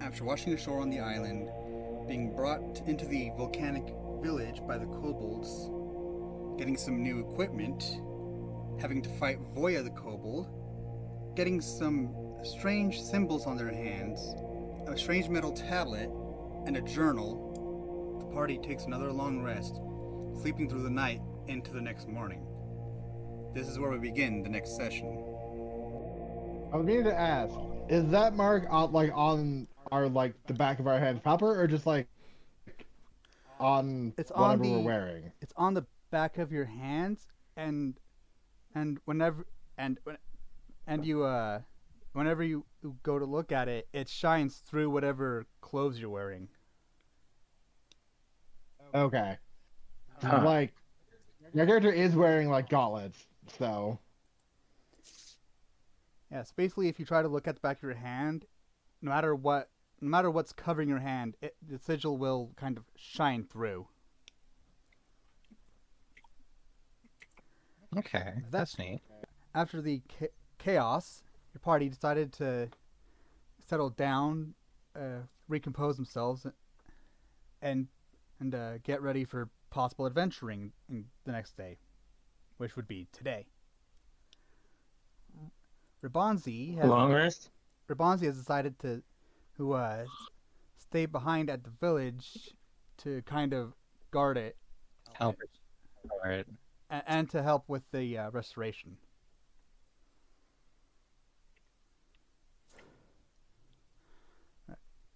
after washing ashore on the island, being brought into the volcanic village by the kobolds, getting some new equipment, having to fight Voya the kobold, getting some strange symbols on their hands, a strange metal tablet, and a journal, the party takes another long rest, sleeping through the night into the next morning. This is where we begin the next session. I was meaning to ask, is that mark on our the back of our hand proper, or just on It's on whatever we're the wearing? it's on the back of your hands, and whenever you go to look at it, it shines through whatever clothes you're wearing. Okay. Huh. Like, your character is wearing gauntlets, so Yeah, so basically, if you try to look at the back of your hand, no matter what's covering your hand, the sigil will kind of shine through. Okay, that's neat. After the chaos, your party decided to settle down, recompose themselves, and get ready for possible adventuring in the next day, which would be today. Ribanzi Long rest? has decided to stay behind at the village to kind of guard it Help it. All right. and to help with the restoration.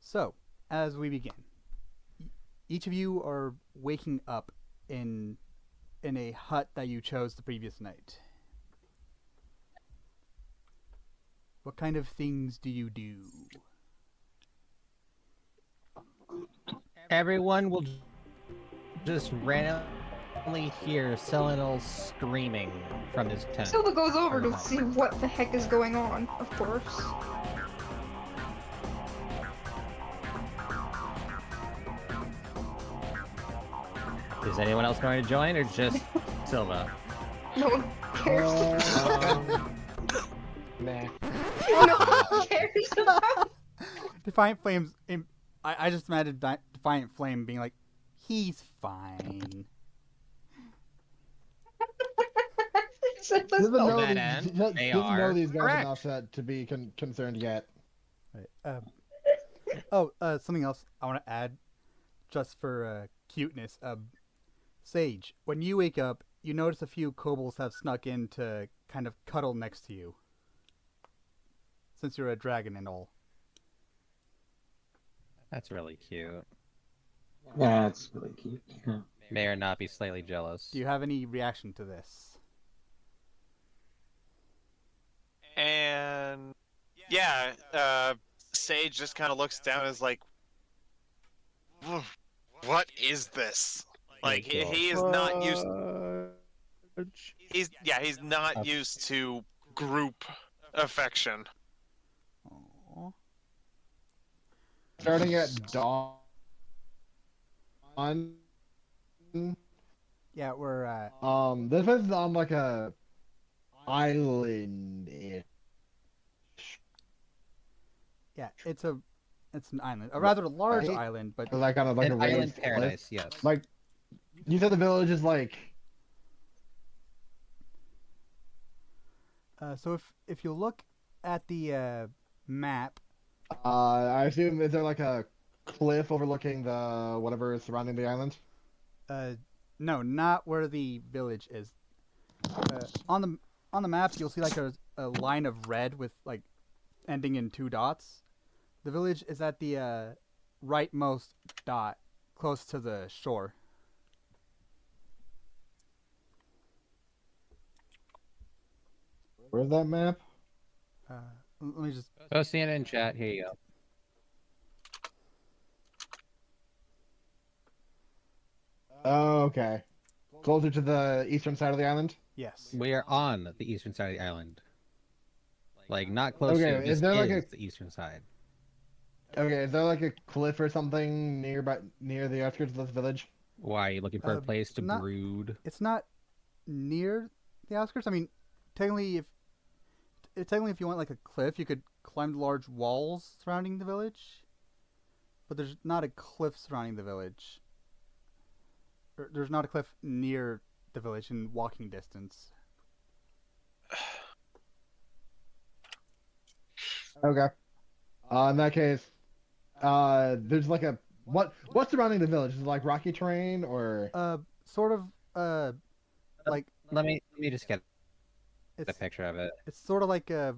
So, as we begin, each of you are waking up in a hut that you chose the previous night. What kind of things do you do? Everyone will just randomly hear Selenol screaming from his tent. Silva goes over Or to home. see what the heck is going on, of course. Is anyone else going to join, or just Silva? No one cares. nah. No one cares about. Defiant Flame's. I just imagine Defiant Flame being like, he's fine. Silva's Doesn't so- know that these, end, doesn't they know are these guys correct. enough to be concerned yet. Right. Something else I want to add, just for cuteness. Sage, when you wake up, you notice a few kobolds have snuck in to kind of cuddle next to you. Since you're a dragon and all. That's really cute. Yeah, it's really cute. Yeah. May or not be slightly jealous. Do you have any reaction to this? And yeah, Sage just kind of looks down and is like, "What is this?" Like he is not used. He's not used to group affection. Aww. Starting at dawn. Yeah, we're This is on a island. yeah, it's an island, a rather large Right. island, but Kind of An a island raised paradise, cliff. yes. Like, you said the village is so if you look at the map, I assume, is there a cliff overlooking the whatever is surrounding the island? no, not where the village is. On the map, you'll see a line of red with ending in 2 dots. The village is at the rightmost dot, close to the shore. Where's that map? Let me just. Post it in chat. Here you go. Oh, okay. Closer to the eastern side of the island? Yes. We are on the eastern side of the island. Not close Okay, to. is This there is the eastern side. Okay, is there a cliff or something near the outskirts of this village? Why, are you looking for a place to not- brood? It's not near the outskirts. I mean, technically, if you want a cliff, you could climb the large walls surrounding the village. but there's not a cliff surrounding the village. There's not a cliff near the village in walking distance. Okay. In that case, there's like a what's surrounding the village? Is it like rocky terrain or? Sort of like Let me just get a it's picture of it. it's sort of like a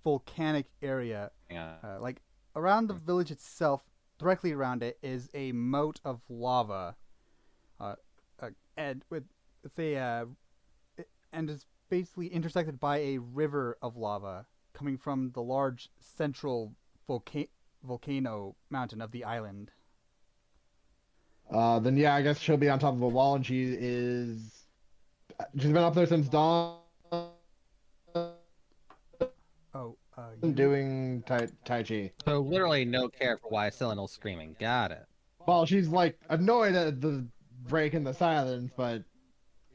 volcanic area. Hang on. Like around the village itself, directly around it is a moat of lava, and with a and is basically intersected by a river of lava coming from the large central volcano mountain of the island. Then yeah, I guess she'll be on top of a wall, and she's been up there since dawn, Oh, doing tai chi. So literally no care for why Selenol's screaming. Got it. Well, she's like annoyed at the break in the silence, but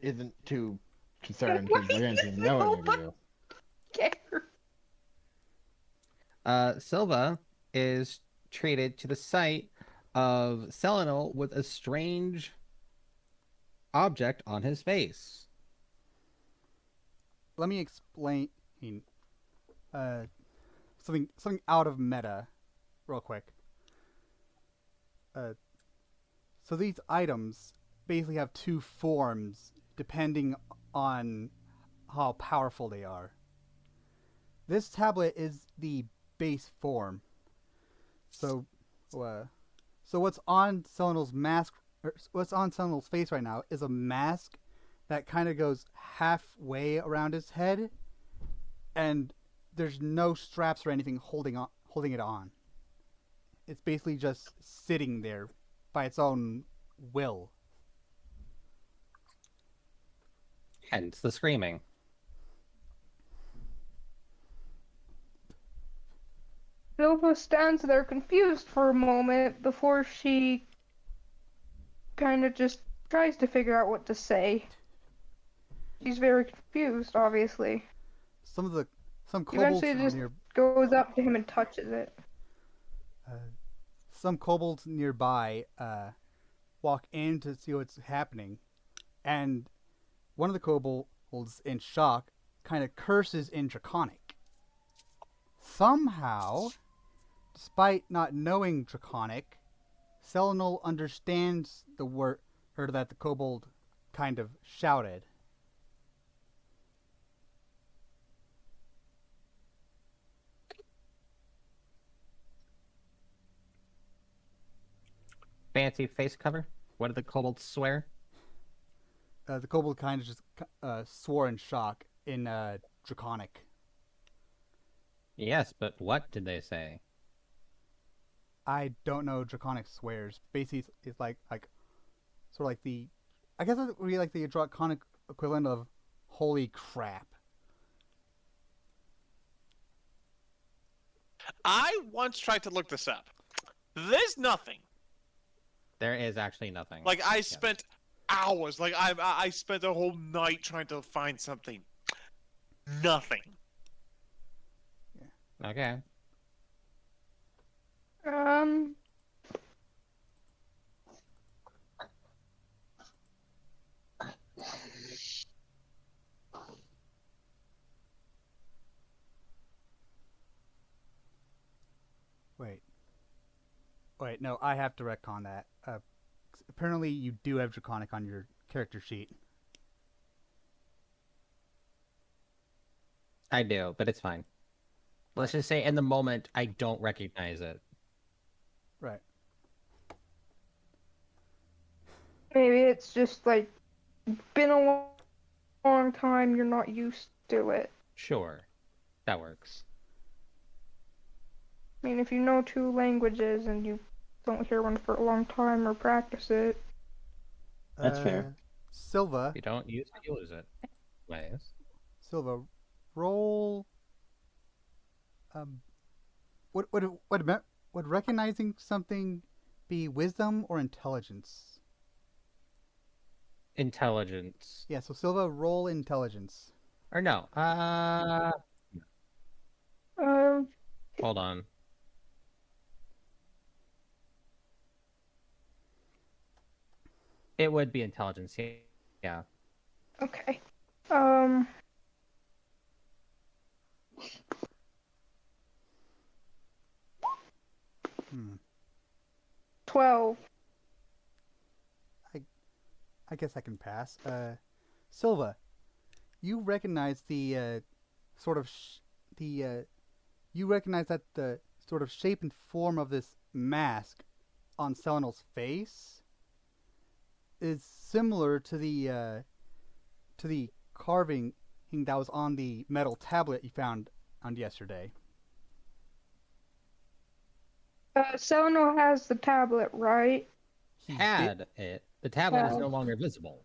isn't too concerned because again, she's knowing what to do. Care. Silva is treated to the sight of Selenol with a strange object on his face. let me explain something out of meta, real quick. So these items basically have two forms depending on how powerful they are. This tablet is the base form. So what's on Selenol's mask, or what's on Selenol's face right now, is a mask that kind of goes halfway around his head, and there's no straps or anything holding it on. It's basically just sitting there by its own will. Hence the screaming. Silva stands there confused for a moment before she kind of just tries to figure out what to say. She's very confused, obviously. Some kobolds Eventually just goes up to him and touches it. Some kobolds nearby walk in to see what's happening, and one of the kobolds, in shock, kind of curses in Draconic. Somehow, despite not knowing Draconic, Selenol understands the word that the kobold kind of shouted. Fancy face cover? What did the kobolds swear? The kobold kind of just swore in shock in Draconic. Yes, but what did they say? I don't know Draconic swears. Basically, it's like sort of like the, I guess it would be like the Draconic equivalent of "holy crap." I once tried to look this up. There's nothing. There is actually nothing. Like, I spent hours. Like, I spent a whole night trying to find something. Nothing. Okay. Wait, no, I have to retcon that. Apparently, you do have Draconic on your character sheet. I do, but it's fine. Let's just say in the moment, I don't recognize it. Right. Maybe it's just like been a long time, you're not used to it. Sure. That works. I mean, if you know two languages and you don't hear one for a long time or practice it. That's fair. Silva. If you don't use it, you lose it. Anyways. Silva, roll. Would recognizing something be wisdom or intelligence? Intelligence. Yeah, so Silva, roll intelligence. Or no. Um, Hold on. It would be intelligence, yeah. Okay. 12. I guess I can pass. Silva, you recognize the sort of you recognize that the sort of shape and form of this mask on Selenol's face is similar to the carving that was on the metal tablet you found on yesterday. Seleno has the tablet, right? Had it. The tablet is no longer visible.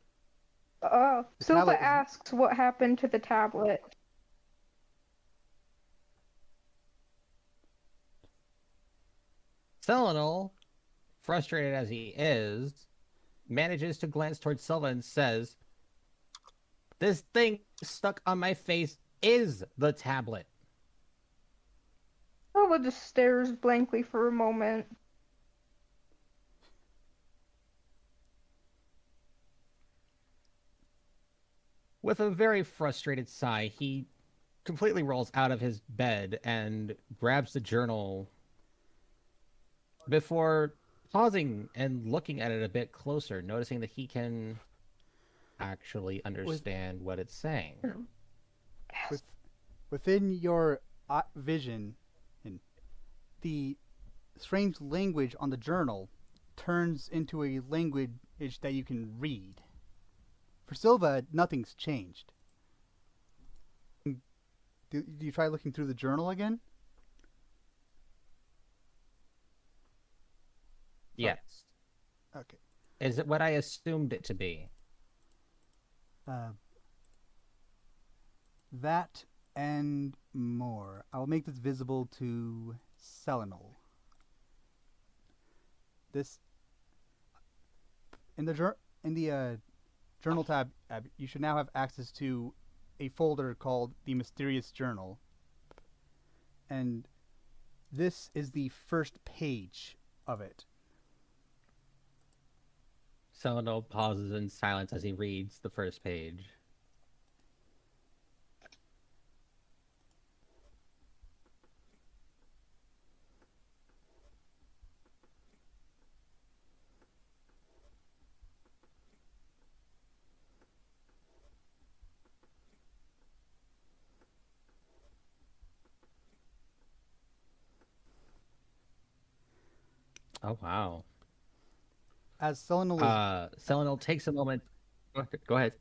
Silva asks what happened to the tablet. Selenol, frustrated as he is, manages to glance towards Silva and says, "This thing stuck on my face is the tablet." Silva just stares blankly for a moment. With a very frustrated sigh, he completely rolls out of his bed and grabs the journal before pausing and looking at it a bit closer, noticing that he can actually understand what it's saying. Within your vision, the strange language on the journal turns into a language that you can read. For Silva, nothing's changed. Do you try looking through the journal again? Yes. Okay. Is it what I assumed it to be? That and more. I will make this visible to Selenol. This in the journal tab, you should now have access to a folder called the Mysterious Journal, and this is the first page of it. Selenol pauses in silence as he reads the first page. Oh, wow. As Selenol takes a moment. Go ahead.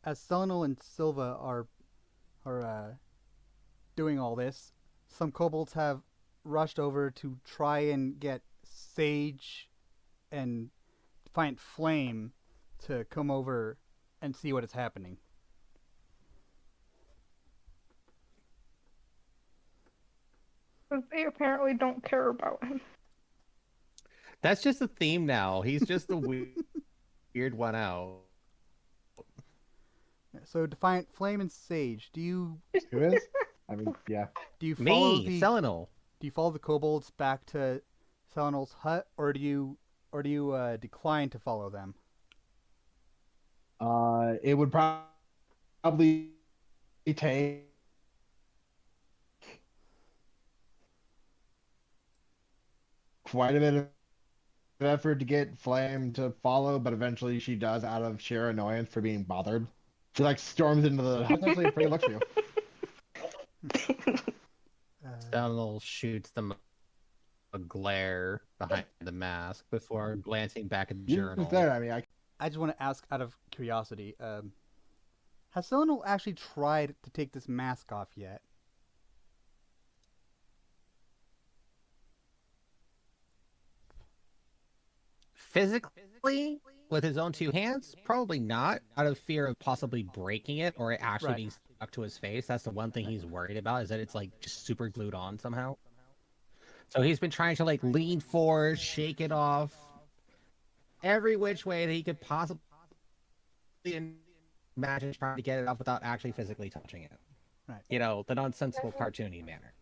As Selenol and Silva are doing all this, some kobolds have rushed over to try and get Sage and Defiant Flame to come over and see what is happening. They apparently don't care about him. That's just a theme now. He's just the weird one out. So Defiant Flame and Sage, do you Who is? I mean, yeah. do you follow Selenol. Do you follow the kobolds back to Selenol's hut, or do you decline to follow them? It would probably take quite a bit of effort to get Flame to follow, but eventually she does out of sheer annoyance for being bothered. She like storms into the house. Actually, a pretty looks for you. Selenol shoots them a glare behind the mask before glancing back at the journal. There, I mean, I just want to ask out of curiosity, has Selenol actually tried to take this mask off yet? Physically, with his own two hands, probably not, out of fear of possibly breaking it or it actually being stuck to his face. That's the one thing he's worried about, is that it's like just super glued on somehow. So he's been trying to like lean forward, shake it off, every which way that he could possibly imagine trying to get it off without actually physically touching it. Right. You know, the nonsensical cartoony manner.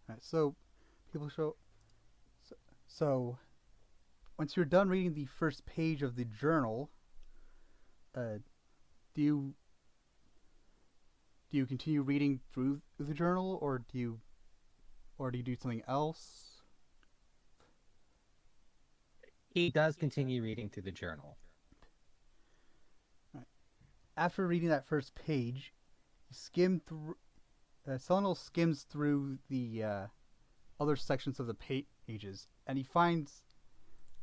Right. So people show. So once you're done reading the first page of the journal, do you continue reading through the journal, or do you do something else? He does continue reading through the journal. Right. After reading that first page, you skim through. Selenol skims through the other sections of the pages, and he finds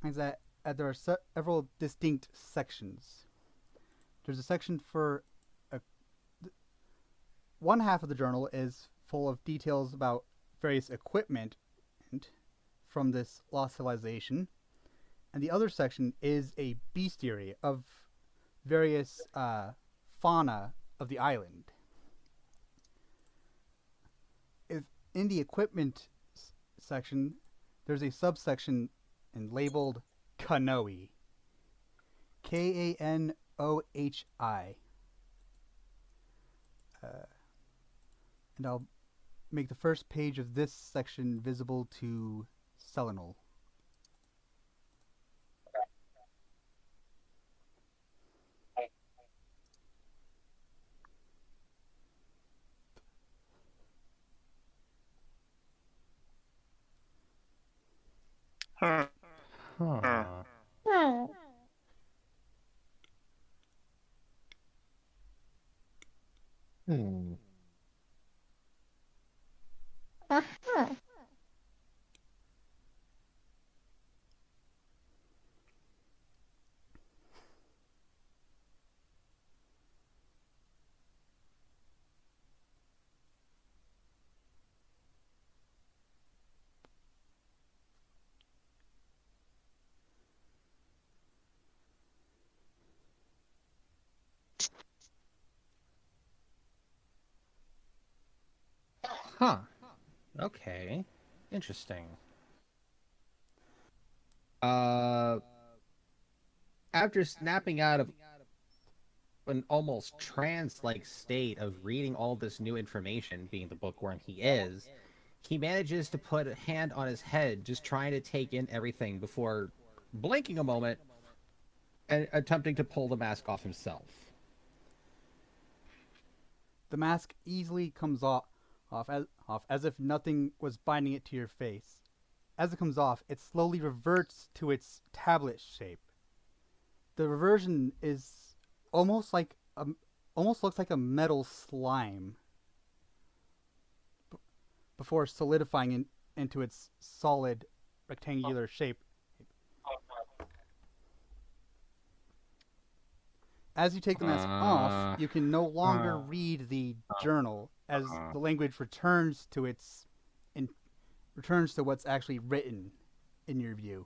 that there are several distinct sections. There's a section for one half of the journal is full of details about various equipment from this lost civilization, and the other section is a bestiary of various fauna of the island. In the equipment section, there's a subsection labeled Kanohi. Kanohi. And I'll make the first page of this section visible to Selenol. Huh. Hmm. Huh. Okay. Interesting. After snapping out of an almost trance-like state of reading all this new information, being the bookworm he is, he manages to put a hand on his head, just trying to take in everything before blinking a moment and attempting to pull the mask off himself. The mask easily comes off as if nothing was binding it to your face. As it comes off, it slowly reverts to its tablet shape. The reversion is almost looks like a metal slime before solidifying into its solid rectangular shape. As you take the mask off, you can no longer read the journal as the language returns to what's actually written in your view.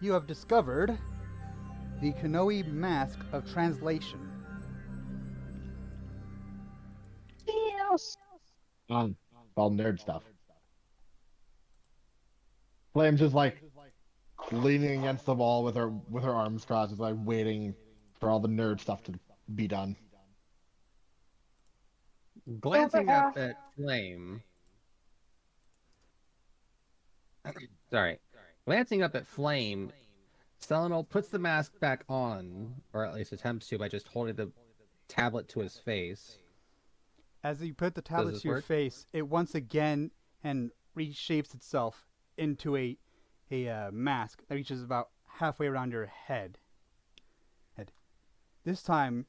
You have discovered the Kanohi Mask of Translation. Yes. All nerd stuff. Flame's just like leaning against the wall with her arms crossed, just like waiting for all the nerd stuff to be done. Glancing up at Flame. Sorry. Glancing up at Flame, Selenol puts the mask back on, or at least attempts to, by just holding the tablet to his face. As you put the tablet to your face, it once again reshapes itself into a mask that reaches about halfway around your head. This time,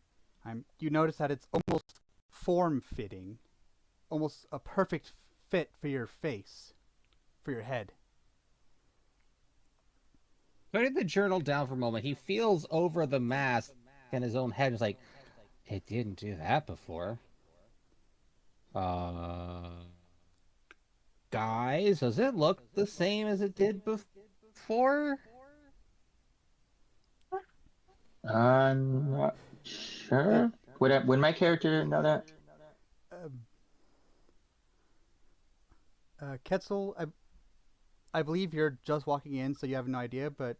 you notice that it's almost form-fitting, almost a perfect fit for your face, for your head. Putting the journal down for a moment, he feels over the mask in his own head and is like, it didn't do that before. Guys, does it look the same as it did before? I'm not sure. Would my character know that? Quetzal, I believe you're just walking in, so you have no idea, but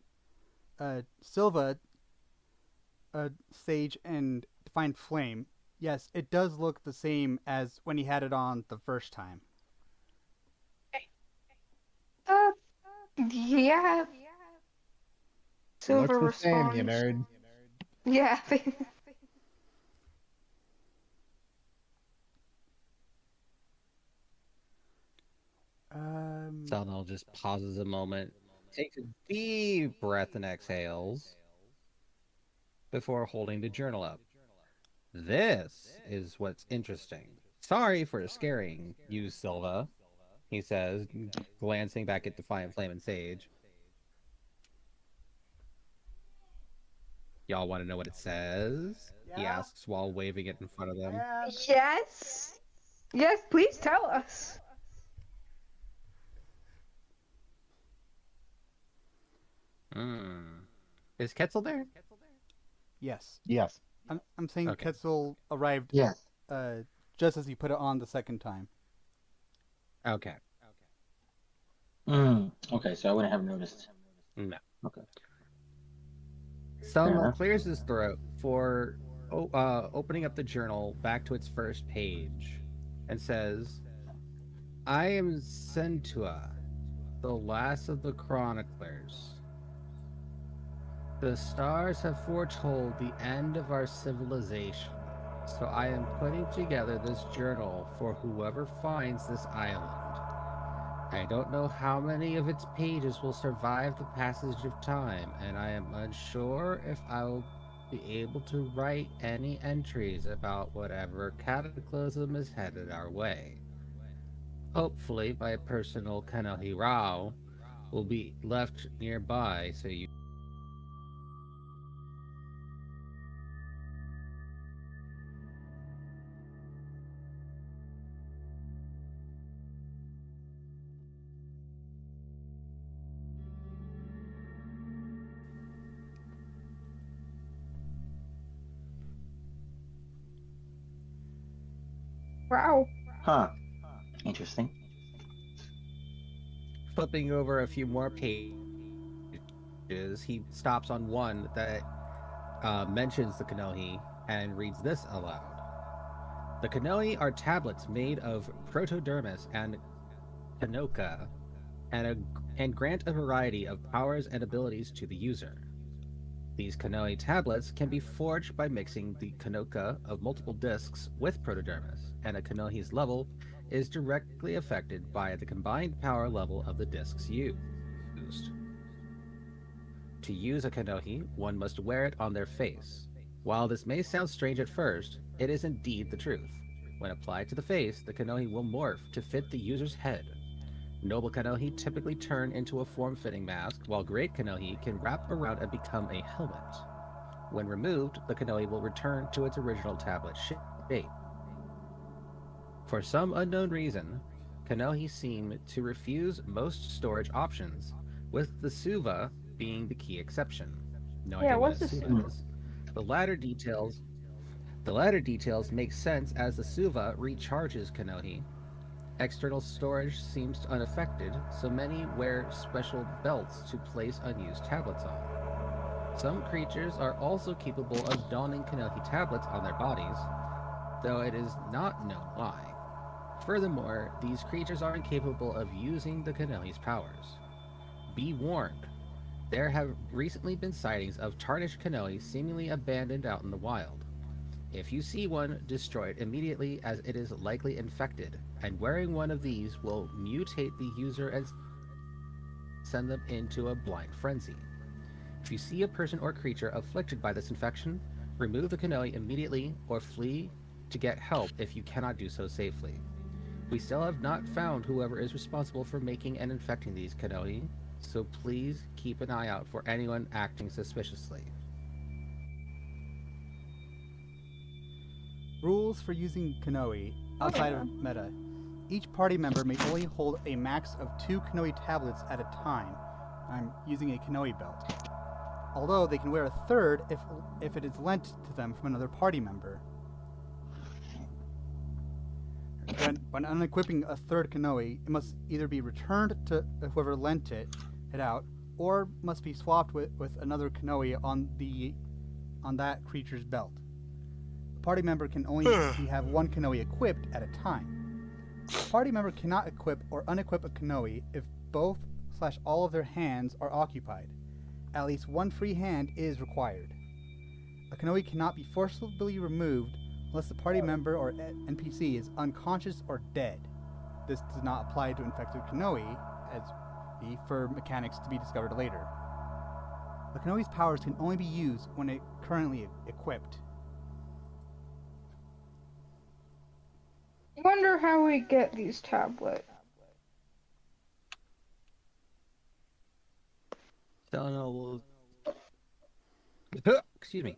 Silva, Sage, and find flame, yes, it does look the same as when he had it on the first time. Yeah. Silver Looks the same, you responds. nerd. Yeah. Salnell just pauses a moment, takes a deep breath and exhales before holding the journal up. This is what's interesting. Sorry for scaring you, Silva, he says, glancing back at Defiant Flame and Sage. Y'all want to know what it says? He Yeah. asks while waving it in front of them. Yes. Yes, please tell us. Is Ketzel there? Yes. Yes. I'm saying Okay. Ketzel arrived Yes. just as he put it on the second time. Okay. Okay, so I wouldn't have noticed. No. Okay. Salnell clears his throat for opening up the journal back to its first page and says, I am Centua, the last of the chroniclers. The stars have foretold the end of our civilization, so I am putting together this journal for whoever finds this island. I don't know how many of its pages will survive the passage of time, and I am unsure if I will be able to write any entries about whatever cataclysm is headed our way. Hopefully, my personal Kanohi Rao will be left nearby so you. Wow. Huh. Interesting. Flipping over a few more pages, he stops on one that mentions the Kanohi and reads this aloud. The Kanohi are tablets made of protodermis and Kanoka and grant a variety of powers and abilities to the user. These Kanohi tablets can be forged by mixing the Kanoka of multiple discs with protodermis, and a Kanohi's level is directly affected by the combined power level of the discs used. To use a Kanohi, one must wear it on their face. While this may sound strange at first, it is indeed the truth. When applied to the face, the Kanohi will morph to fit the user's head. Noble Kanohi typically turn into a form-fitting mask, while Great Kanohi can wrap around and become a helmet. When removed, the Kanohi will return to its original tablet shape. For some unknown reason, Kanohi seem to refuse most storage options, with the Suva being the key exception. No Yeah, idea what what's a this? Suva is. The latter details make sense as the Suva recharges Kanohi. External storage seems unaffected, so many wear special belts to place unused tablets on. Some creatures are also capable of donning Kanohi tablets on their bodies, though it is not known why. Furthermore, these creatures are incapable of using the Kanohi's powers. Be warned, there have recently been sightings of tarnished Kanohi seemingly abandoned out in the wild. If you see one, destroy it immediately as it is likely infected, and wearing one of these will mutate the user and send them into a blind frenzy. If you see a person or creature afflicted by this infection, remove the Kanohi immediately or flee to get help if you cannot do so safely. We still have not found whoever is responsible for making and infecting these Kanohi, so please keep an eye out for anyone acting suspiciously. Rules for using Kanohi outside of meta. Each party member may only hold a max of 2 Kanohi tablets at a time. I'm using a Kanohi belt. Although they can wear a third if it is lent to them from another party member. When unequipping a third Kanohi, it must either be returned to whoever lent it out, or must be swapped with another Kanohi on that creature's belt. party member can only have one Kanoe equipped at a time. A party member cannot equip or unequip a Kanoe if both/all of their hands are occupied. At least one free hand is required. A Kanoe cannot be forcibly removed unless the party member or NPC is unconscious or dead. This does not apply to infected Kanoe, as for mechanics to be discovered later. The Kanoe's powers can only be used when currently equipped. I wonder how we get these tablets. Selena will excuse me.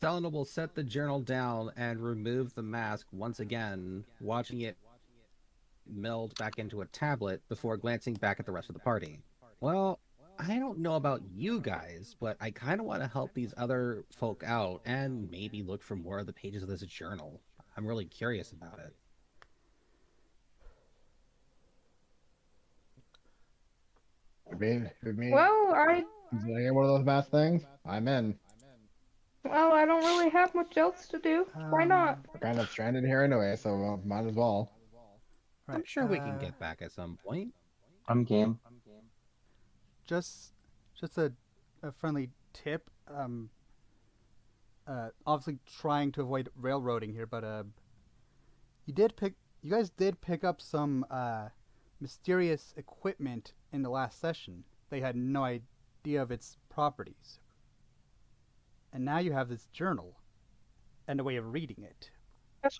Selena will set the journal down and remove the mask once again, watching it meld back into a tablet before glancing back at the rest of the party. Well, I don't know about you guys, but I kind of want to help these other folk out and maybe look for more of the pages of this journal. I'm really curious about it. Well, Any one of those math things, I'm in. Well, I don't really have much else to do. Why not? We're kind of stranded here anyway, so might as well. Right, I'm sure we can get back at some point. I'm game. Just a friendly tip. Obviously trying to avoid railroading here, but you guys did pick up some mysterious equipment in the last session. They had no idea of its properties. And now you have this journal and a way of reading it. That's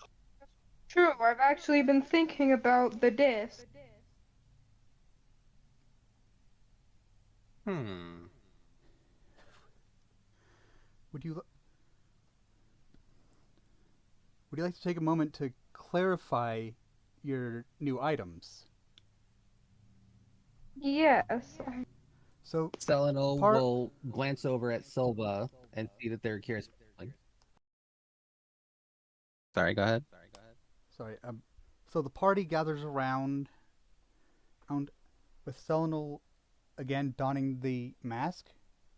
true. I've actually been thinking about the disc. Would you like to take a moment to clarify your new items? Yes. So Selena will glance over at Silva and see that they're curious. Sorry, go ahead. Sorry. So the party gathers around with Selenol again donning the mask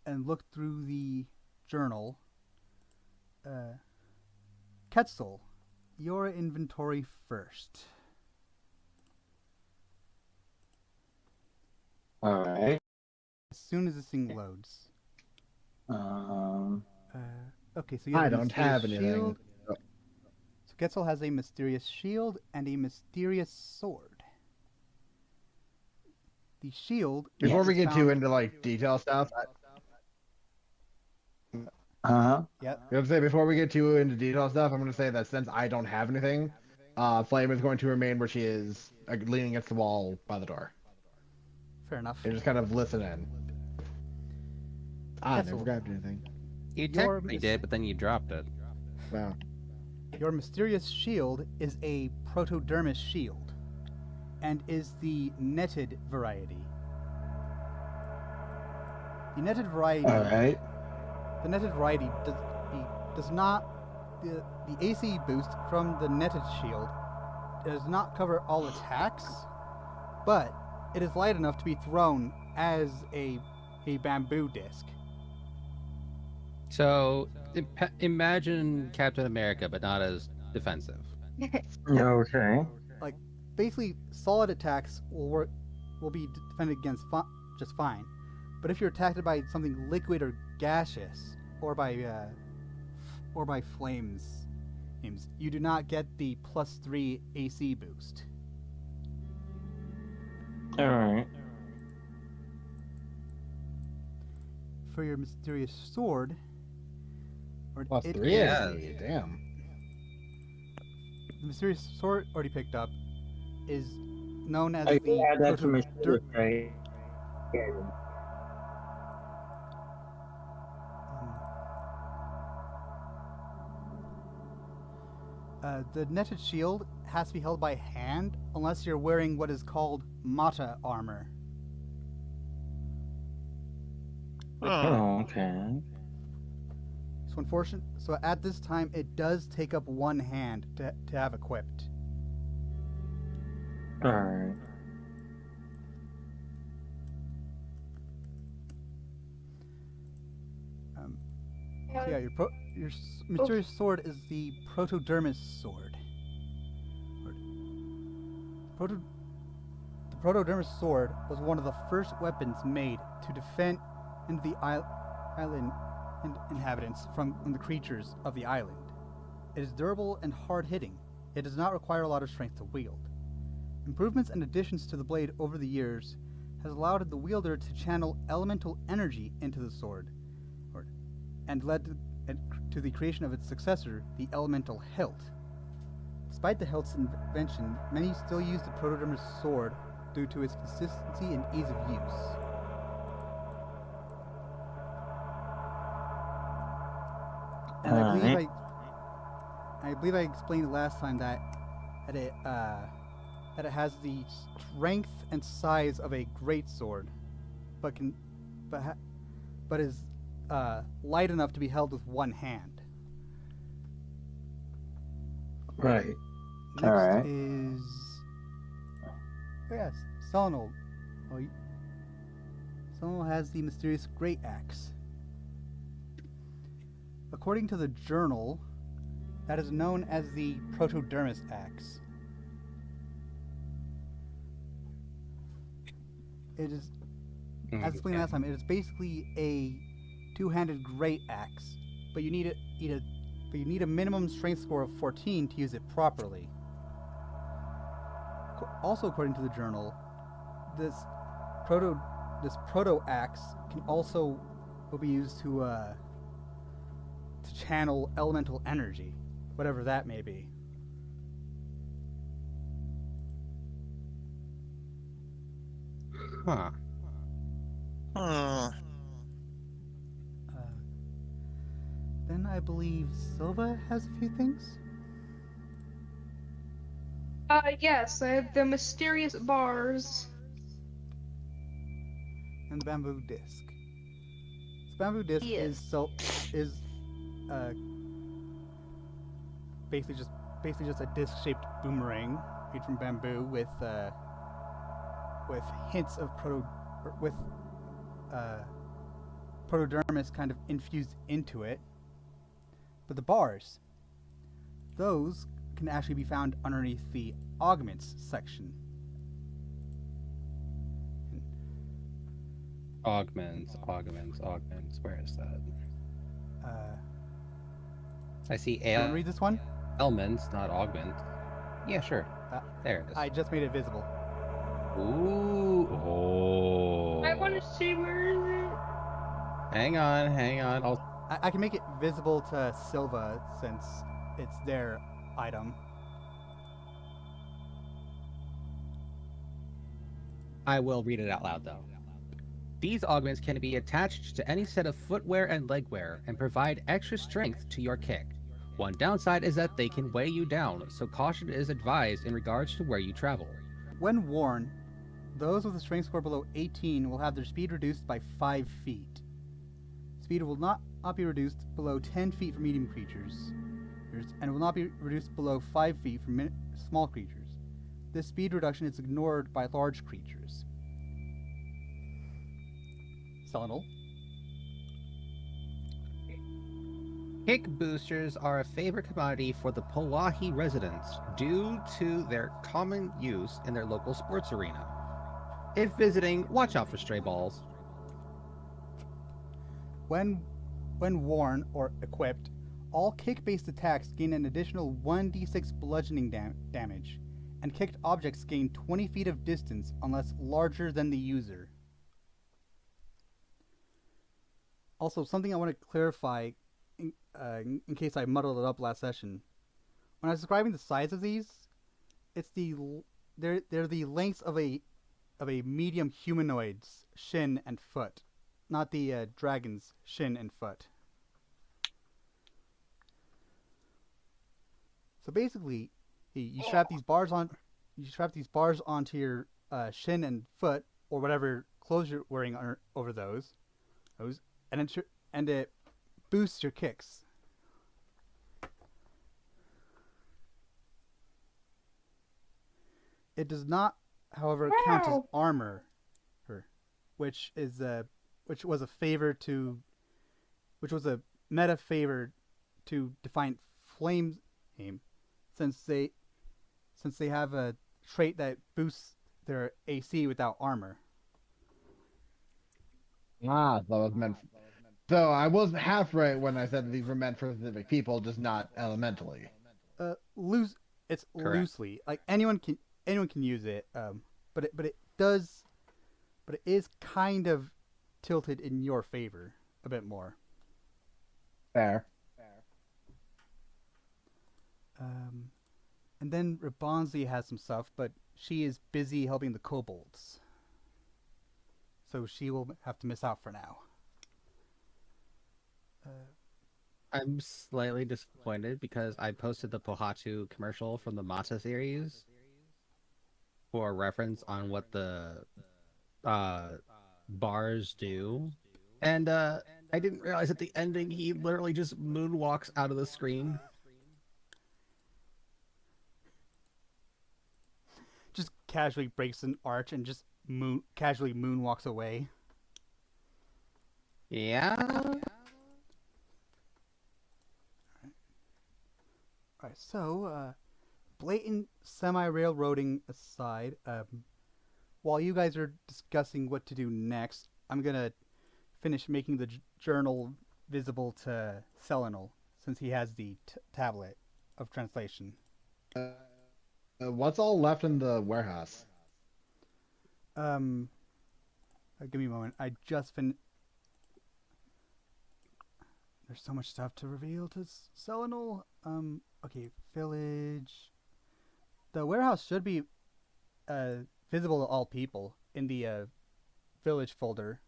and look through the journal. Quetzal, your inventory first. All right. As soon as this thing loads. Okay, so you I have a don't have mysterious anything. shield. So Quetzal has a mysterious shield and a mysterious sword. The shield. Before we is get found... too into like detail stuff, Yep. I was gonna say before we get too into detail stuff, I'm gonna say that since I don't have anything, Flame is going to remain where she is, like, leaning against the wall by the door. Fair enough. And just kind of listen in. I Quetzal. never grabbed anything. You technically did, but then you dropped it. Wow. Your mysterious shield is a protodermis shield, and is the netted variety. The netted variety. All right. The netted variety does not. The AC boost from the netted shield does not cover all attacks, but it is light enough to be thrown as a bamboo disc. So imagine Captain America, but not as defensive. Okay. Like, basically, solid attacks will be defended against just fine. But if you're attacked by something liquid or gaseous, or by flames, you do not get the +3 AC boost. All right. For your mysterious sword, +3 AC, damn. The mysterious sword already picked up is known as I the add that to my shield, right? The netted shield has to be held by hand unless you're wearing what is called mata armor. Oh, okay. So at this time, it does take up one hand to have equipped. All right. So yeah, mysterious sword is the Protodermis sword. Proto- the Protodermis sword was one of the first weapons made to defend the island and inhabitants from the creatures of the island. It is durable and hard-hitting. It does not require a lot of strength to wield. Improvements and additions to the blade over the years has allowed the wielder to channel elemental energy into the sword, and led to the creation of its successor, the elemental hilt. Despite the hilt's invention, many still use the Protodermis sword due to its consistency and ease of use. And I believe I explained last time that it has the strength and size of a greatsword, but is light enough to be held with one hand. Right. Next Alright. is yes, Selenol. Selenol has the mysterious great axe. According to the journal, that is known as the Protodermis axe. It is, as explained last time, it is basically a two-handed great axe, but you need a minimum strength score of 14 to use it properly. Also, according to the journal, this proto axe can also be used to channel elemental energy, whatever that may be. Huh. Then I believe Silva has a few things. Yes, I have the mysterious bars. And the bamboo disc. This bamboo disc Yes. is basically just a disc-shaped boomerang made from bamboo with hints of protodermis kind of infused into it. But the bars, those can actually be found underneath the augments section. Augments. Where is that? I see Do you want to read this one? ailments, not augments. Yeah, sure. There it is. I just made it visible. Ooh. Oh. I want to see where is it. Hang on. I can make it visible to Silva since it's their item. I will read it out loud, though. These augments can be attached to any set of footwear and legwear and provide extra strength to your kick. One downside is that they can weigh you down, so caution is advised in regards to where you travel. When worn, those with a strength score below 18 will have their speed reduced by 5 feet. Speed will not be reduced below 10 feet for medium creatures, and will not be reduced below 5 feet for small creatures. This speed reduction is ignored by large creatures. Selenol. Kick boosters are a favorite commodity for the Pauahi residents due to their common use in their local sports arena. If visiting, watch out for stray balls. When worn or equipped, all kick-based attacks gain an additional 1d6 bludgeoning damage, and kicked objects gain 20 feet of distance unless larger than the user. Also, something I want to clarify in case I muddled it up last session. When I was describing the size of these, they're the lengths of a medium humanoid's shin and foot, not the dragon's shin and foot. So basically, you strap these bars onto your shin and foot, or whatever clothes you're wearing over those, and it boosts your kicks. It does not, however, count as armor, which was a meta favor to Defiant Flame's aim, since they have a trait that boosts their AC without armor. Ah, that was meant. So I was half right when I said these were meant for specific people, just not elementally. Loose. It's Correct. loosely like anyone can use it. But it is kind of tilted in your favor a bit more. Fair. And then Ribanzi has some stuff, but she is busy helping the kobolds, so she will have to miss out for now. I'm slightly disappointed because I posted the Pohatu commercial from the Mata series for a reference on what the bars do, and I didn't realize at the ending he literally just moonwalks out of the screen. Just casually breaks an arch and just casually moonwalks away. Yeah. Alright, so, blatant semi-railroading aside, while you guys are discussing what to do next, I'm gonna finish making the journal visible to Selenol, since he has the tablet of translation. What's all left in the warehouse? Give me a moment. I just finished. There's so much stuff to reveal to Selenol. Okay, village. The warehouse should be visible to all people in the village folder.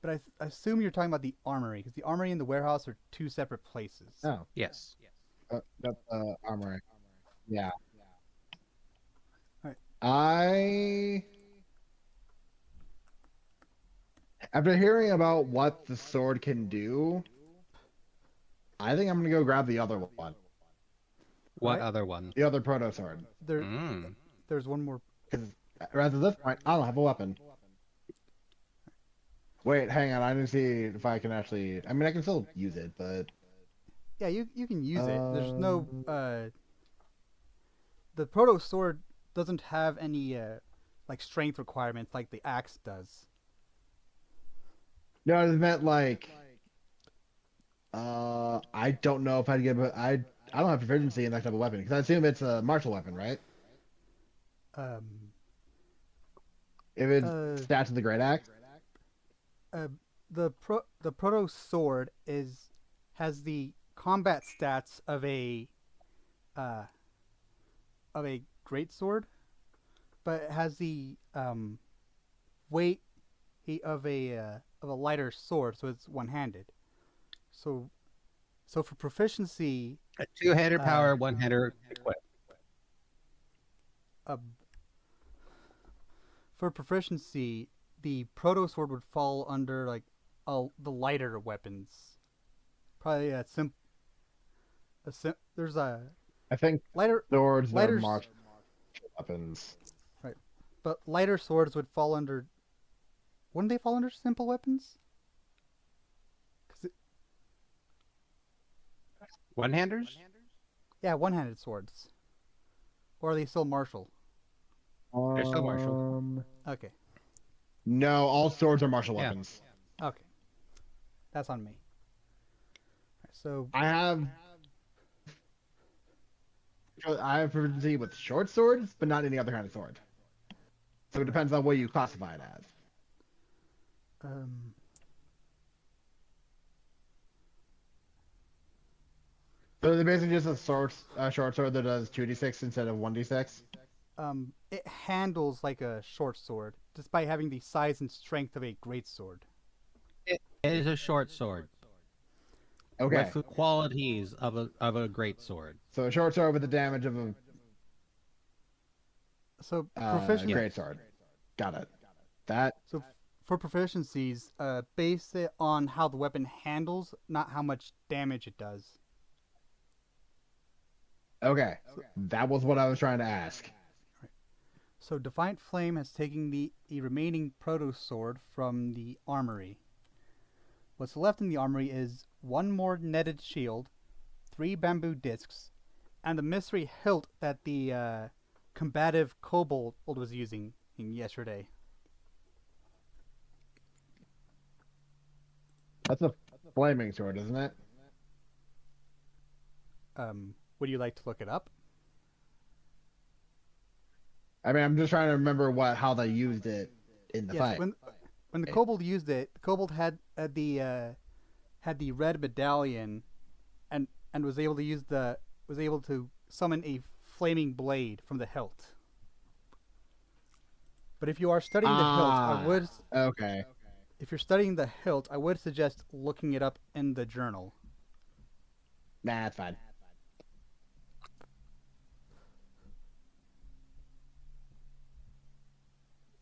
But I assume you're talking about the armory, because the armory and the warehouse are two separate places. Oh, Yes. that's armory. Yeah. Alright. After hearing about what the sword can do, I think I'm gonna go grab the other one. What Alright. other one? The other proto sword. There's one more. Because at this point, I don't have a weapon. Wait, hang on. I need to see if I can actually. I mean, I can still use it, but Yeah, you can use it. There's no the proto sword doesn't have any like strength requirements like the axe does. no, it meant like. I don't know if I'd get. I don't have proficiency in that type of weapon because I assume it's a martial weapon, right? If it's stats of the great axe. The proto sword has the combat stats of a great sword, but it has the weight of a lighter sword, so it's one-handed. So for proficiency, A two-handed power, one-hander equip. For proficiency, the proto sword would fall under like the lighter weapons. Probably there's a I think lighter swords are lighters- martial weapons. right, but lighter swords would fall under. Wouldn't they fall under simple weapons? One-handers? Yeah, one-handed swords. Or are they still martial? They're still martial. Okay, No, all swords are martial Yeah. weapons. okay, that's on me. Alright, so I have proficiency with short swords, but not any other kind of sword. So it depends on what you classify it as. So they're basically just a short sword that does 2d6 instead of 1d6. It handles like a short sword, despite having the size and strength of a great sword. It is a short sword Okay, with the qualities of a great sword. so a short sword with the damage of a So proficiency. great sword. Got it. That So for proficiencies, base it on how the weapon handles, not how much damage it does. okay. That was what I was trying to ask. So Defiant Flame has taken the remaining proto sword from the armory. What's left in the armory is one more netted shield, 3 bamboo discs, and the mystery hilt that the combative kobold was using yesterday. That's a flaming sword, isn't it? Would you like to look it up? I mean, I'm just trying to remember how they used it in the fight. When the kobold used it, the kobold had the red medallion, and was able to summon a flaming blade from the hilt. But if you are studying the hilt, I would. Okay. If you're studying the hilt, I would suggest looking it up in the journal. Nah, it's fine.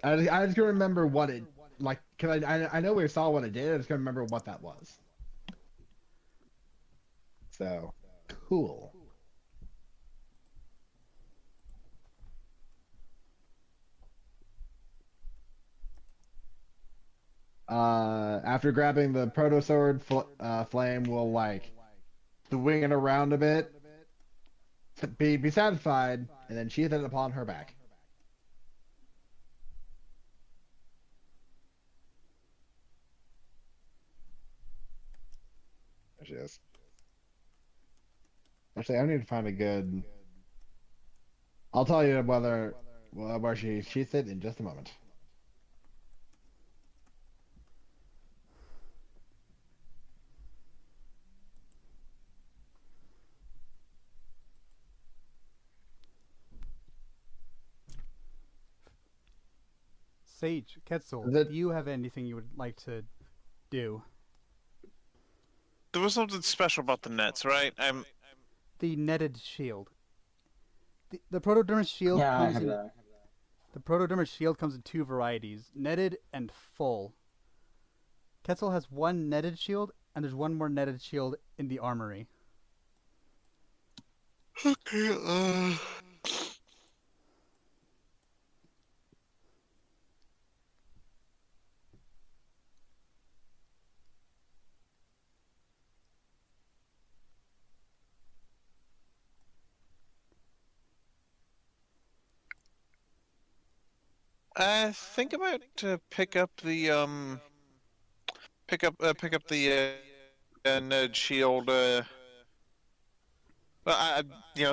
I just can't remember what it like. Cause I know we saw what it did. I just can't remember what that was. So cool. After grabbing the proto sword, Flame will like swing it around a bit, be satisfied, and then sheath it upon her back. There she is. Actually, I need to find a good. I'll tell you where she sheaths it in just a moment. Sage, Quetzal, do you have anything you would like to do? There was something special about the nets, right? The netted shield. The protodermis shield comes in. The protodermis shield comes in 2 varieties: netted and full. Quetzal has 1 netted shield, and there's 1 more netted shield in the armory. Okay. I think I'm about to pick up the nerd shield.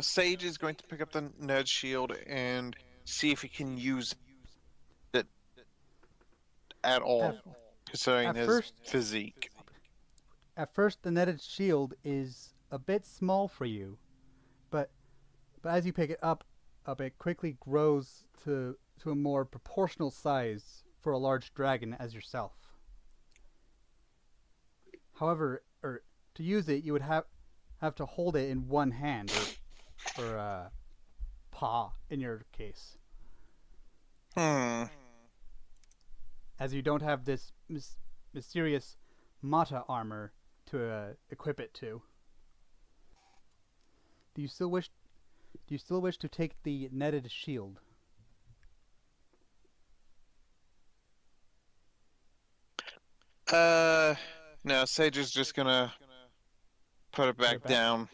Sage is going to pick up the nerd shield and see if he can use it at all, considering his physique. At first, the netted shield is a bit small for you, but as you pick it up, it quickly grows to a more proportional size for a large dragon as yourself. However, to use it, you would have to hold it in one hand, or paw in your case. As you don't have this mysterious Mata armor to equip it to. Do you still wish to take the netted shield? No, Sage is just gonna put it back down.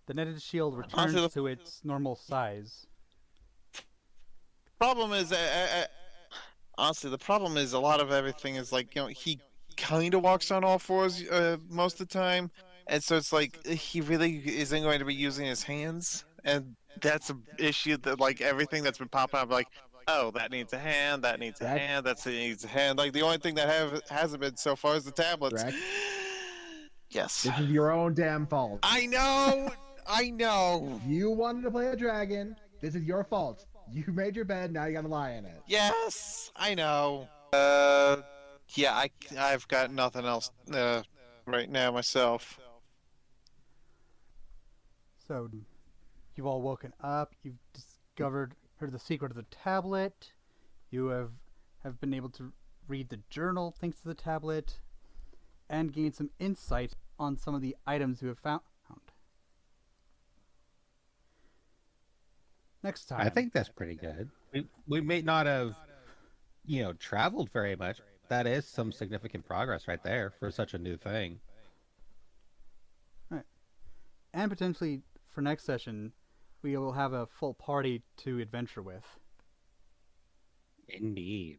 The netted shield returns to its normal size. Problem is, honestly, the problem is a lot of everything is like, he kind of walks on all fours most of the time, and so it's like he really isn't going to be using his hands, and that's an issue that like everything that's been popping up, like, oh, that needs a hand, that needs a hand, that needs a hand. Like the only thing that hasn't been so far is the tablets. Drac? Yes. This is your own damn fault. I know. I know. You wanted to play a dragon. This is your fault. You made your bed. Now you gotta lie in it. Yes, I know. Yeah, I've got nothing else right now myself. So, you've all woken up. You've heard the secret of the tablet. You have been able to read the journal thanks to the tablet, and gain some insight on some of the items you have found. Next time. I think that's pretty good. We may not have, traveled very much, that is some significant progress right there for such a new thing. Right. And potentially for next session, we will have a full party to adventure with. Indeed.